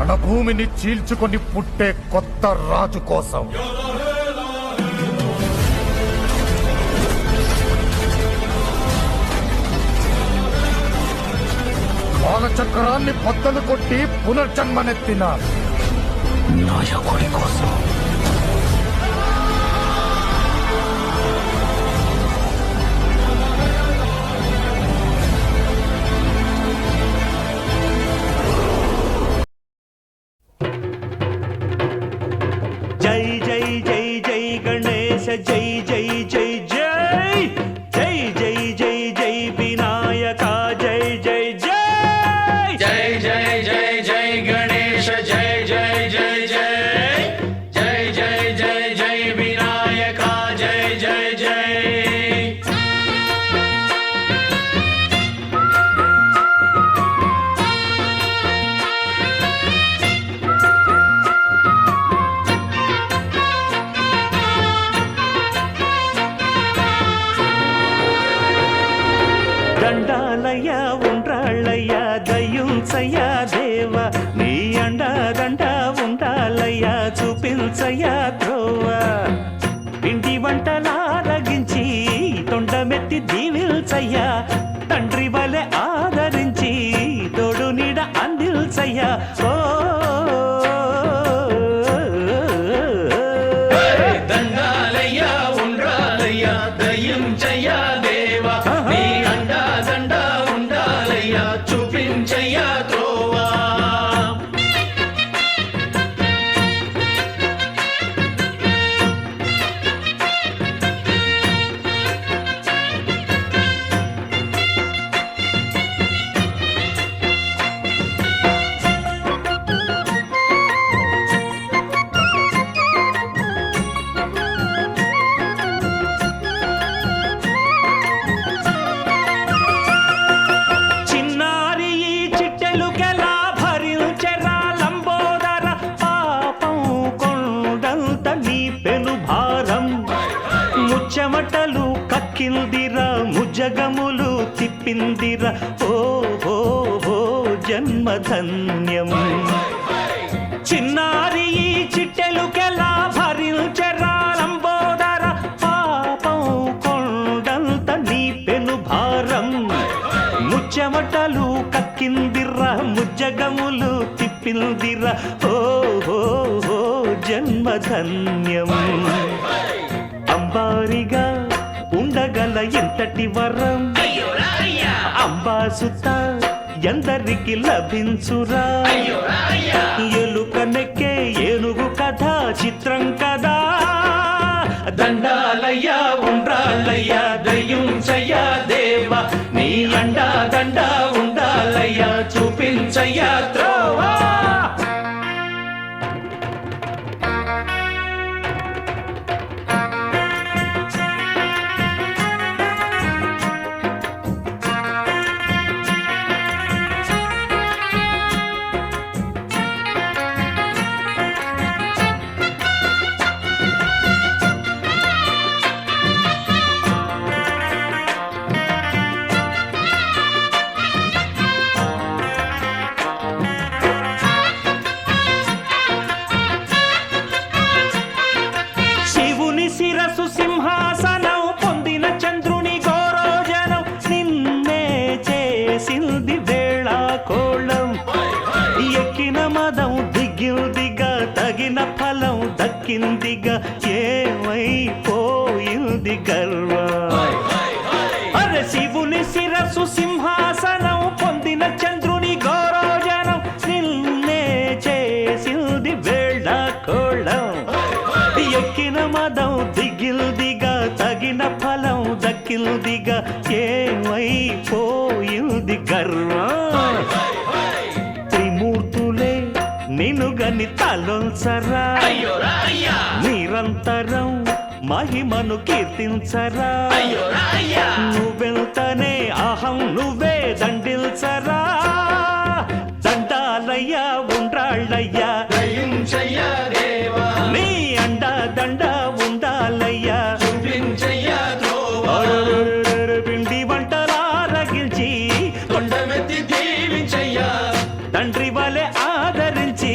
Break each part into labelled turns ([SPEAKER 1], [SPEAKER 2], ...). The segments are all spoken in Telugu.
[SPEAKER 1] రణభూమిని చీల్చుకొని పుట్టే కొత్త రాజు కోసం కాలచక్రాన్ని బద్దలు కొట్టి పునర్జన్మనెత్తిన నాయకుడి కోసం.
[SPEAKER 2] జై జై జై జై గణేశ జై జై జై జై జై జై జై జై వినాయక జై జై జై
[SPEAKER 3] జై జై జై జై గణేశ జై జై జై జై జై జై జై జై వినాయక జై జై జై.
[SPEAKER 2] దండాలయ ఉండ్రాళ్ళయ్య దయ్యుంచయ్య దేవ నీ అండ దండ ఉండాలయ్య చూపించయ్య త్రోవ పిండి వంటలారగించి తొండమెత్తి దీవిల్చయ్య తండ్రి వలె ఆదరించి తోడు నీడ అందిల్చయ్య ఓ
[SPEAKER 3] దండాలయ్య ఉండ్రాలయ్య దయ్యుంచయ్య దేవ నీ అండా దండ ఉండాలయ్య చూపించయ్య త్రోవా.
[SPEAKER 2] చిన్నారి ఈ చిట్టెలుకెలా భరించెరా లంబోదర పాపం కొండంత నీ పెను భారం ముచ్చమటలు కక్కిందిరా ముజగములు తిప్పిందిరా ఓ ఓ ఓ జన్మధన్యం. చిన్నారి ఈ చిట్టెలుకెలా భరించెరా లంబోదర పాపం కొండంత నీ పెను భారం ముచ్చమటలు కక్కిందిరా ముజ్జగములు తిప్పిందిరా ఓ ఓ ఓ జన్మధన్యం. అంబారిగా ఉండగల ఎంతటి వరం అంబాసుత ఎందరికి లభించురా ఎలుక నెక్కే ఏనుగు కథ చిత్రం కదా. దండాలయ్య ఉండ్రాలయ్య దయ్యుంచయ్య దేవ నీ అండా దండ ఉండాలయ్య చూపించయ్య త్రోవా. శివుని శిరసు సింహాసనం పొందిన చంద్రుని గౌరోజనం నిన్నే చేసింది వేళ కోళం ఎక్కిన మదం దిగిందిగా తగిన ఫలం దక్కిందిగా ఏమైపోయింది గర్వం. అరే శివుని శిరసు సింహాసనం పొందిన చంద్రుని గౌరోజనం నిన్నే చేసింది వేళ కోళం ఎక్కిన మదం దిగిల్దిగా తగిన ఫలం దక్కిల్దిగా ఏమైపోయింది గర్వం. త్రిమూర్తులే నిన్నుగని తలొల్సరా నిరంతరం మహిమను కీర్తించరా నువ్వెంతనే అహం నువ్వే దండిల్చరా. దండాలయ్య ఉండ్రాళ్ళయ్య
[SPEAKER 3] దయ్యుంచయ్య దేవ
[SPEAKER 2] నీ అండ దండ ఉండాలయ్యా
[SPEAKER 3] చూపించయ్య త్రోవా.
[SPEAKER 2] పిండి వంటలారగించి
[SPEAKER 3] కొండమెత్తి దీవించయ్య
[SPEAKER 2] తండ్రి వలె ఆదరించి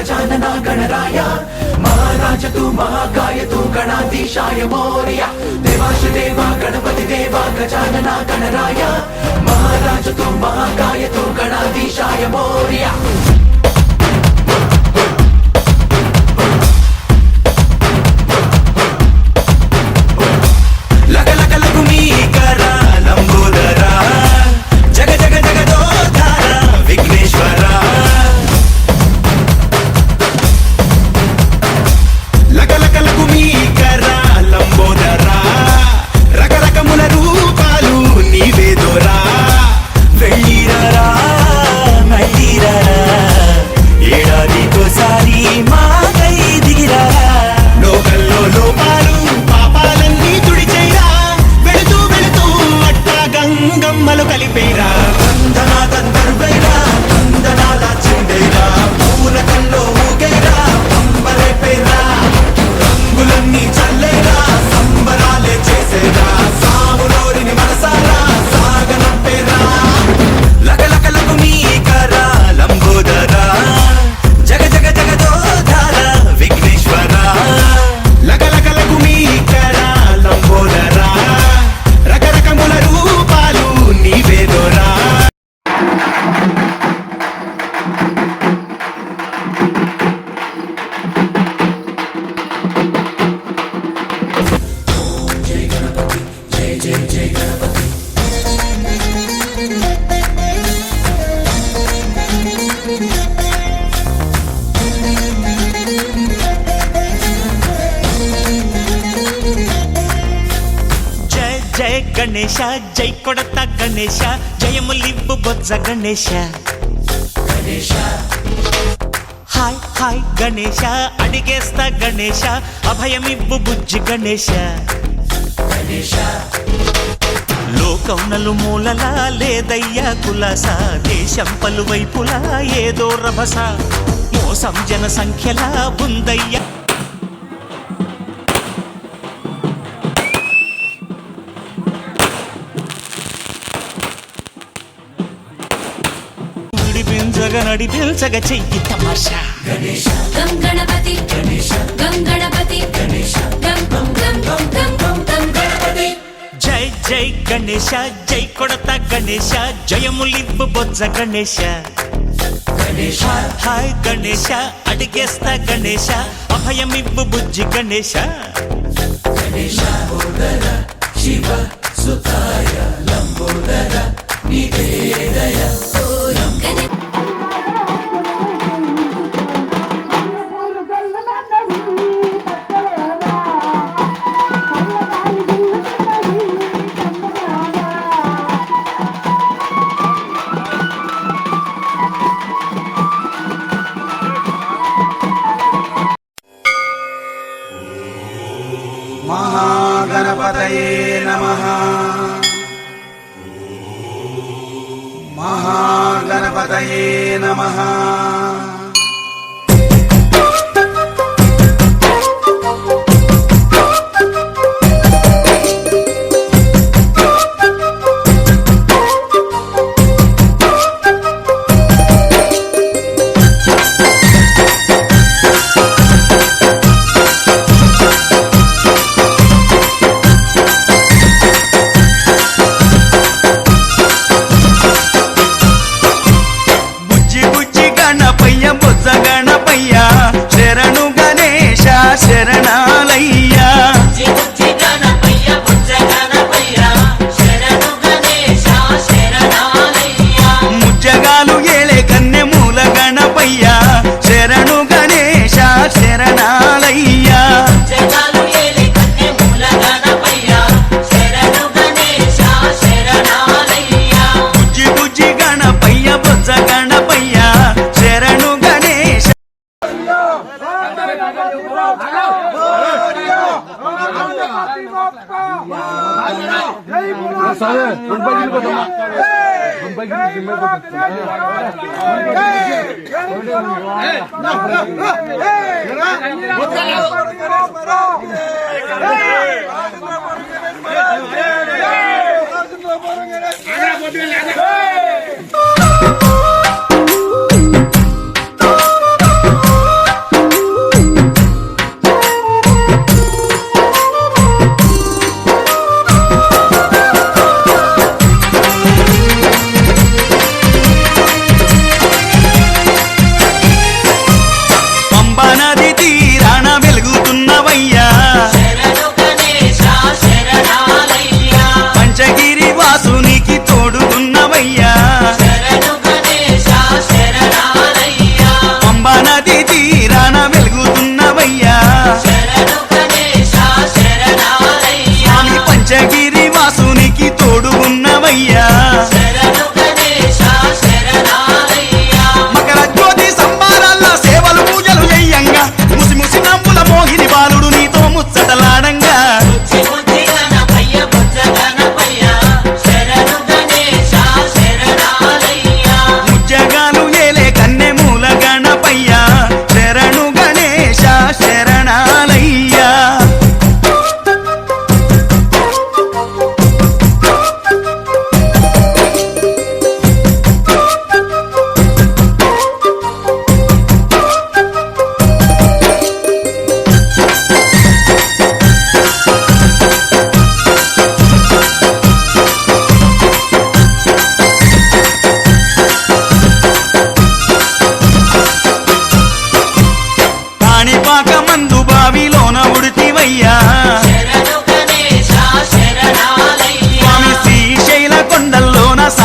[SPEAKER 4] गजानना गणराय महाराज तू महाकाय तू गणाधीशाय मोरया देवाश देवा गणपति देवा गजानना गणराय महाराज तू महाकाय तू गणाधीशाय मोरया
[SPEAKER 2] గణేశ జై కొడత గణేశ జయములివ్వు బొజ్జ గణేశ హాయ్ హాయ్ గణేశ అడిగేస్తా గణేశ అభయమివ్వు బుజ్జి గణేశ లోకం నలుమూలలా లేదయ్యా కులాస దేశం పలువైపులా ఏదో రభస మోసం జన సంఖ్యలా ఉందయ్యా నడిపించగ చెయ్యి తమాషా
[SPEAKER 5] గం గణపతి గం గణపతి గం గం గం గం గం గం గణపతి
[SPEAKER 2] జై జై గణేశ జై కొడత గణేశ జయములివ్వు బొజ్జ గణేశ హాయ్ గణేశ అడిగేస్తా గణేశ అభయమివ్వు బుజ్జి గణేశ
[SPEAKER 4] శివ సుతాయ లంబోదర నివేదయ
[SPEAKER 6] महागणपतये नमः महागणपतये नमः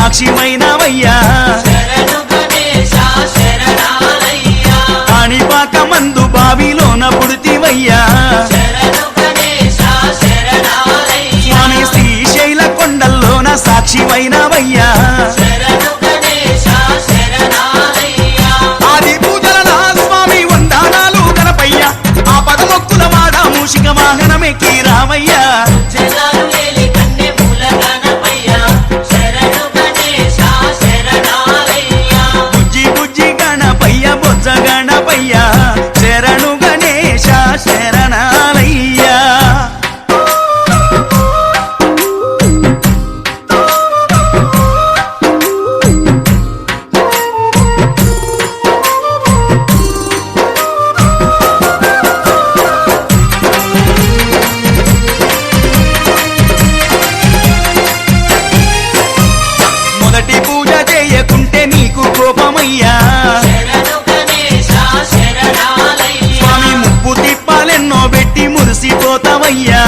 [SPEAKER 7] సాక్షిమైనవయ్యా కాణిపాక మందు బావిలోన పుడితివయ్యా స్వామి శ్రీశైల కొండల్లోన సాక్షిమైనవయ్యా ఆది పూజల నా స్వామి వందనాలు గణపయ్య ఆ పదమొక్కుల వాడ మూషిక వాహనమెక్కి రామయ్యా బుజ్జి బుజ్జి గణపయ్య బొజ్జ గణపయ్య శరణు గణేశ శరణాలయ్యా మొదటి పూజ చేయకుంటే నీకు కోపమయ్యా స్వామి ముప్పు తిప్పాలెన్నో పెట్టి మురిసిపోతావయ్యా